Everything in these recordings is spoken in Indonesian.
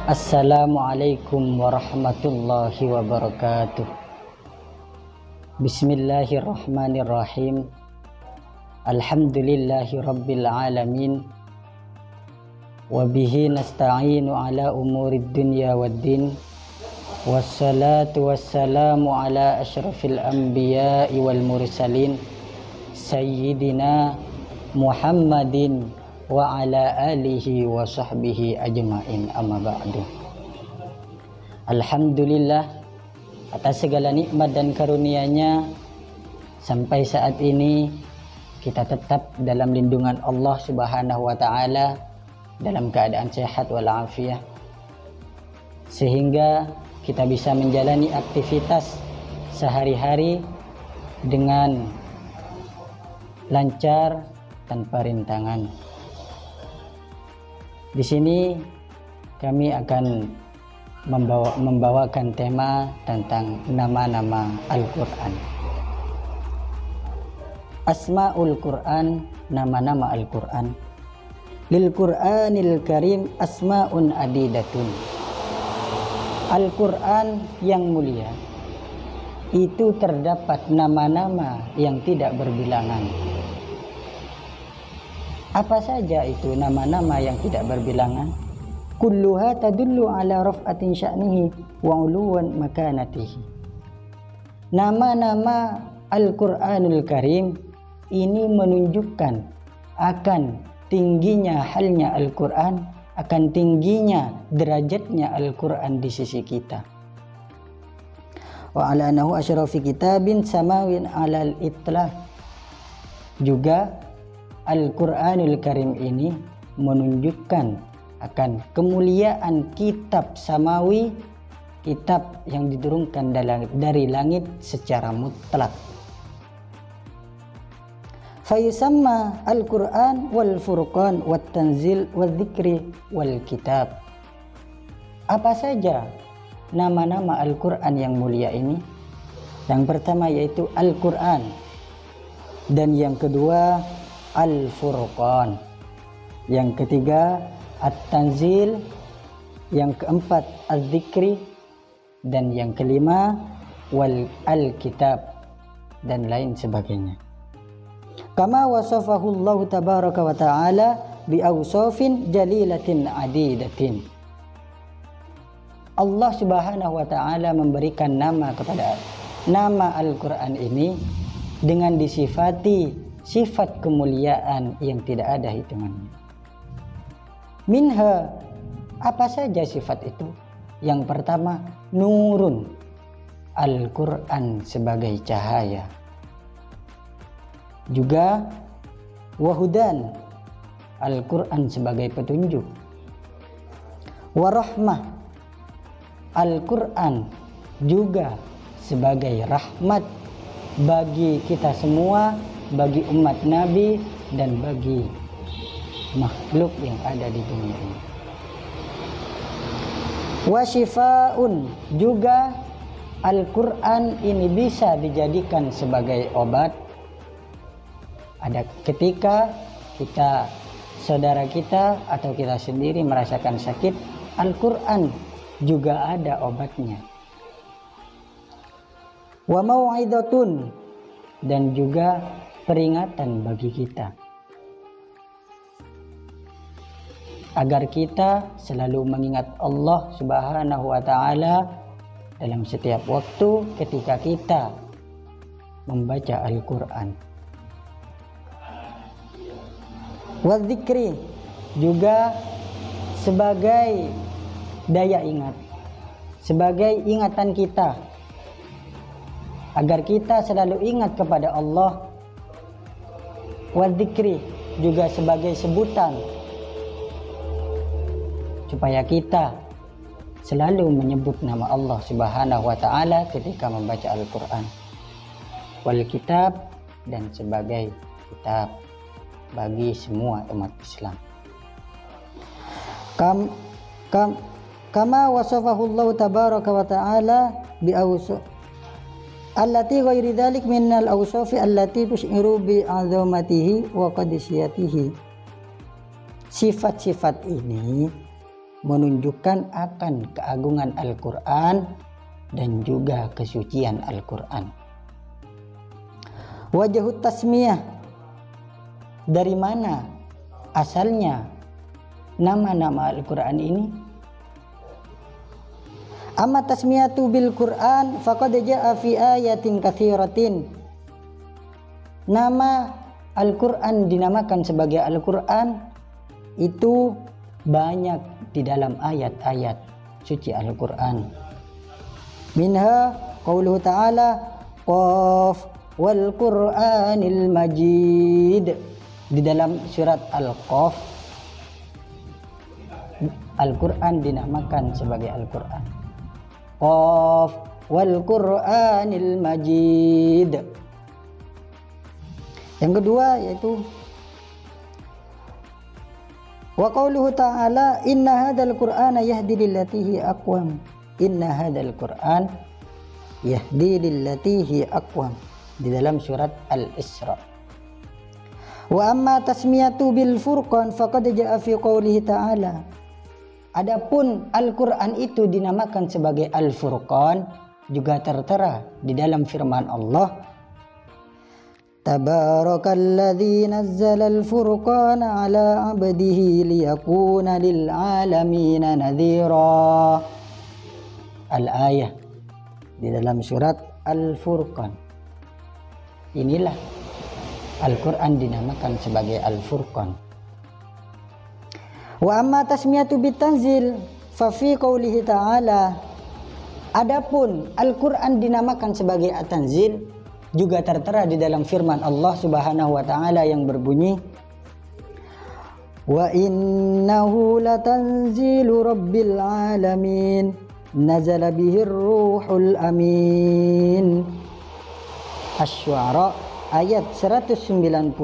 Assalamualaikum warahmatullahi wabarakatuh. Bismillahirrahmanirrahim. Alhamdulillahi rabbil alamin. Wabihi nasta'inu ala umurid dunya waddin. Wassalatu wassalamu ala ashrafil anbiya'i wal mursalin Sayyidina Muhammadin wa ala alihi wa sahbihi ajma'in, amma ba'du. Alhamdulillah atas segala nikmat dan karunia-Nya, sampai saat ini kita tetap dalam lindungan Allah Subhanahu wa taala dalam keadaan sehat walafiat, sehingga kita bisa menjalani aktivitas sehari-hari dengan lancar tanpa rintangan. Di sini kami akan membawakan tema tentang nama-nama Al-Quran. Asma'ul Quran, nama-nama Al-Quran. Lil Qur'anil Karim asma'un adidatun. Al-Quran yang mulia itu terdapat nama-nama yang tidak berbilangan. Apa saja itu nama-nama yang tidak berbilangan? Kulluha tadullu ala raf'atin sya'nihi wa uluwan makanatihi. Nama-nama Al-Quranul Karim ini menunjukkan akan tingginya halnya Al-Quran, akan tingginya derajatnya Al-Quran di sisi kita. Wa ala anahu asyrafi kitabin samawin alal itlaq. Juga Al-Quranul Karim ini menunjukkan akan kemuliaan kitab samawi, kitab yang diturunkan dari langit secara mutlak. Fayusamma Al-Quran wal Furqan wat Tanzil wal Dzikri wal Kitab. Apa saja nama-nama Al-Quran yang mulia ini? Yang pertama yaitu Al-Quran, dan yang kedua Al-Furqan, yang ketiga At-Tanzil, yang keempat Az-Dzikri, dan yang kelima Al-Kitab, dan lain sebagainya. Kama wasafahu Allah tabaraka wa ta'ala bi awsafin jalilatin adidatin. Allah Subhanahu wa ta'ala memberikan nama kepada nama Al-Quran ini dengan disifati sifat kemuliaan yang tidak ada hitungannya. Minha, apa saja sifat itu? Yang pertama, nurun. Al-Quran sebagai cahaya. Juga wahudan. Al-Quran sebagai petunjuk. Warahmah. Al-Quran juga sebagai rahmat bagi kita semua, bagi umat Nabi, dan bagi makhluk yang ada di dunia ini. Wasyifaun, juga Al-Quran ini bisa dijadikan sebagai obat. Ada ketika kita, saudara kita atau kita sendiri merasakan sakit, Al-Quran juga ada obatnya. Wa mau'idatun, dan juga peringatan bagi kita, agar kita selalu mengingat Allah Subhanahu wa ta'ala dalam setiap waktu ketika kita membaca Al-Quran. Wa dzikri, juga sebagai daya ingat, sebagai ingatan kita, agar kita selalu ingat kepada Allah. Wa dzikri, juga sebagai sebutan supaya kita selalu menyebut nama Allah Subhanahu wa ta'ala ketika membaca Al-Quran. Wal Kitab, dan sebagai kitab bagi semua umat Islam. Kama wasafahu Allah tabaraka wa ta'ala bi awsaf allati ghairi dzalik minal awsafi allati tus'iru bi 'azamatihi wa qadisiyatihi. Sifat-sifat ini menunjukkan akan keagungan Al-Quran dan juga kesucian Al-Quran. Wajhut tasmiyah, dari mana asalnya nama-nama Al-Quran ini? Amma tasmiyatu bil Quran faqad jaa fi ayatin katsiratin. Nama Al-Quran dinamakan sebagai Al-Quran itu banyak di dalam ayat-ayat suci Al-Quran. Minha qauluhu ta'ala qaf wal Qur'anil Majid. Di dalam surat Al-Qaf, Al-Quran dinamakan sebagai Al-Quran. Qaf wal Qur'anil Majid. Yang kedua yaitu wa qauluhu ta'ala inna hadzal qur'ana yahdi lillati hi aqwam. Inna hadzal qur'an yahdi lillati hi aqwam, di dalam surat Al-Isra. Wa amma tasmiyatu bil furqan faqad jaa fi qoulihi ta'ala. Adapun Al-Qur'an itu dinamakan sebagai Al-Furqan juga tertera di dalam firman Allah, Tabarakalladzi nazzalal furqana ala 'abdihi liyakuna lil 'alamina nadhira. Al-ayah di dalam surat Al-Furqan. Inilah Al-Quran dinamakan sebagai Al-Furqan. Wa amma tasmiyatu bitanzil fa fi qoulihi ta'ala. Adapun Al-Quran dinamakan sebagai At-Tanzil juga tertera di dalam firman Allah Subhanahu wa taala yang berbunyi, wa innahu latanzilu rabbil alamin nazala bihir ruhul amin. Asy-Syu'ara ayat 192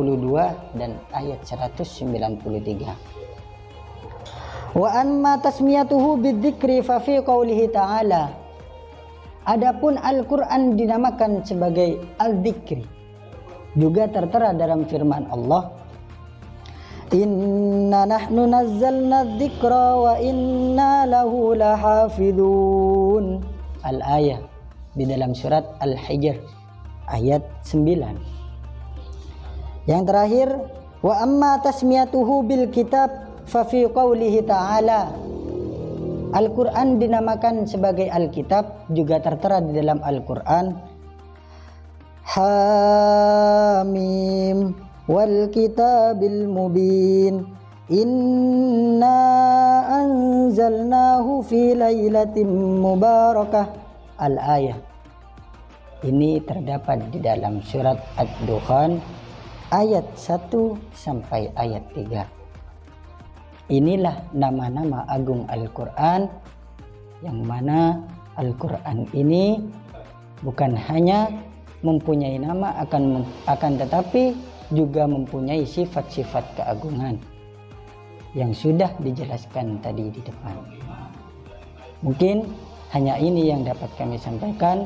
dan ayat 193. Wa amma tasmiyatuhu bidzikri fa fi qoulihi ta'ala. Adapun Al-Quran dinamakan sebagai Al-Dzikri juga tertera dalam firman Allah, Inna nahnu nazzalna dzikra wa inna lahu lahafidun. Al-ayah di dalam surat Al-Hijr ayat 9. Yang terakhir, wa amma tasmiyatuhu bil kitab fa fi qoulihi ta'ala. Al-Quran dinamakan sebagai Alkitab juga tertera di dalam Al-Quran, Hamim wal kitabil mubin inna anzalnahu fi lailatin mubarakah. Al-ayah ini terdapat di dalam surat Ad-Dukhan ayat 1 sampai ayat 3. Inilah nama-nama agung Al-Quran, yang mana Al-Quran ini bukan hanya mempunyai nama akan tetapi juga mempunyai sifat-sifat keagungan yang sudah dijelaskan tadi di depan. Mungkin hanya ini yang dapat kami sampaikan.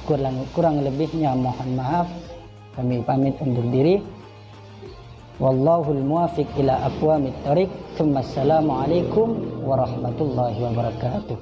Kurang lebihnya mohon maaf. Kami pamit undur diri. Wallahul muwafiq ila aqwamit thoriq. Assalamualaikum warahmatullahi wabarakatuh.